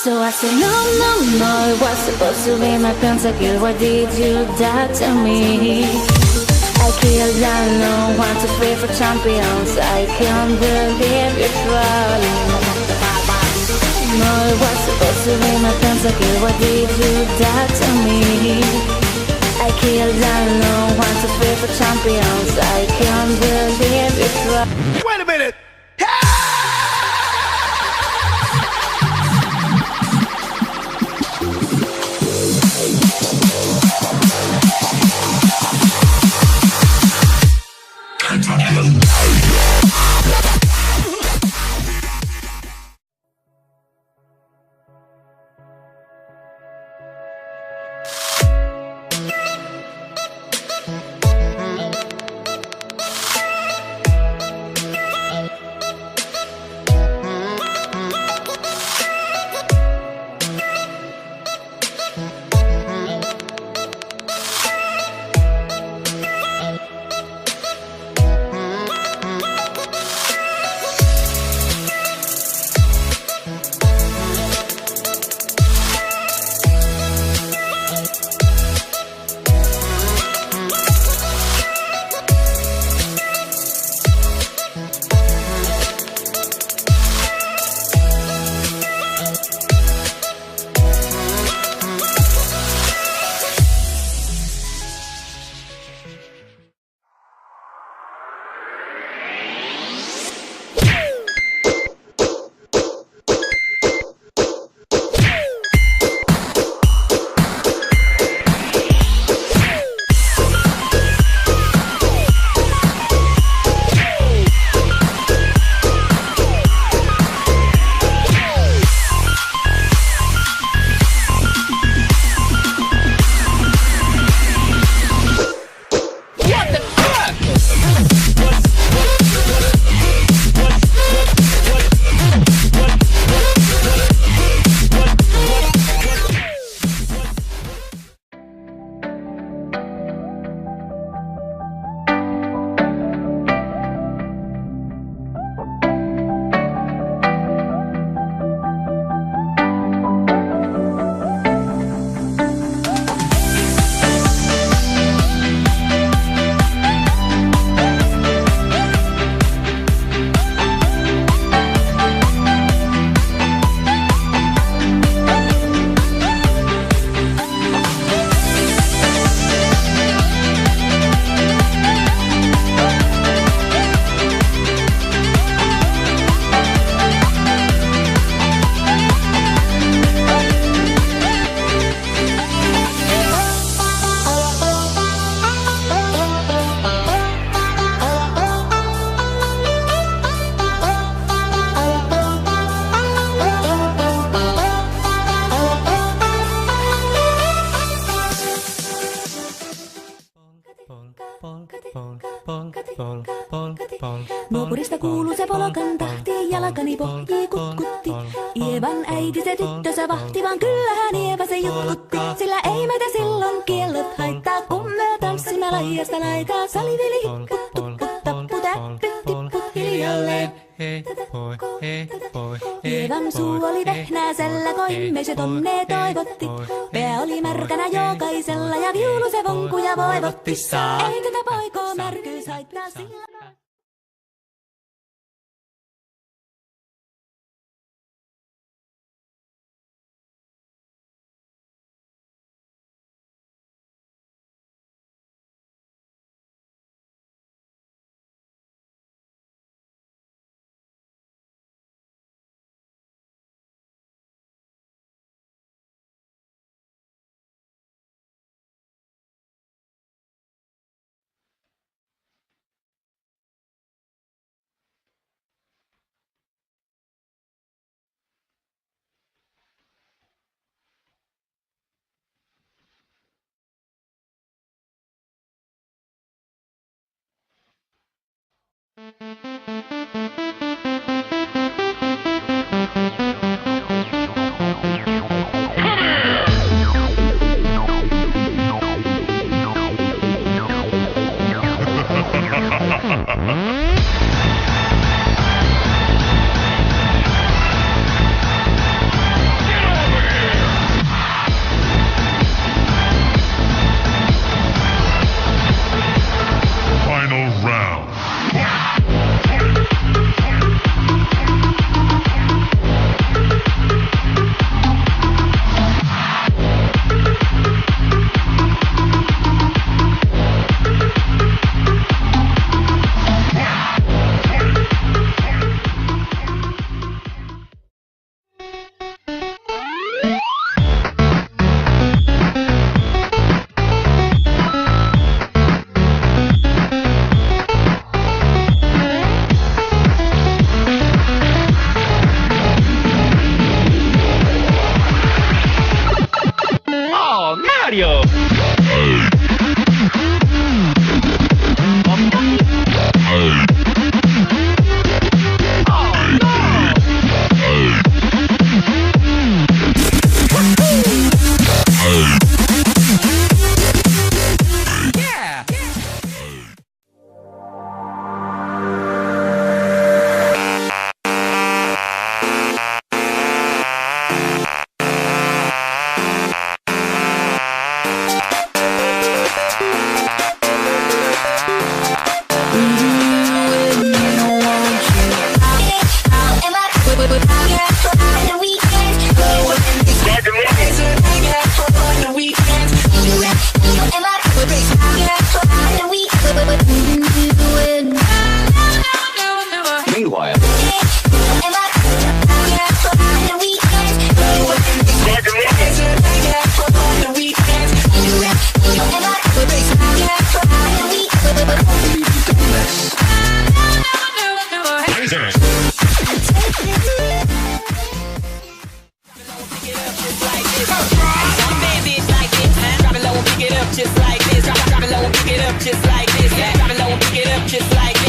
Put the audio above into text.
So I said, no, no, no, it was supposed to be my pentakill. Why did you die to me? I killed unknown, want to pray for champions. I can't believe you're trolling. No, it was supposed to be my pentakill. Why did you die to me? I killed unknown, want to pray for champions. I can't believe you're trolling. Wait a minute! Nuopurista kuuluu se polokan tahti, jalkani pohjii kutkutti. Ievan äiti se tyttönsä vahti, vaan kyllähän Ieva se jutkutti. Sillä ei meitä silloin kiellot haittaa, kun me tanssimme laijasta laitaa. Saliveli hipput, tupput, tapput, äppyt, tipput hiljalleen. Ievan suu oli vehnäisellä, koimme se tonne toivotti. Pää oli märkänä jokaisella ja viulu se vonkuja voivotti. Ei tätä poikoo märkyys haittaa sillä. up just like this. Drop it low and pick it up just like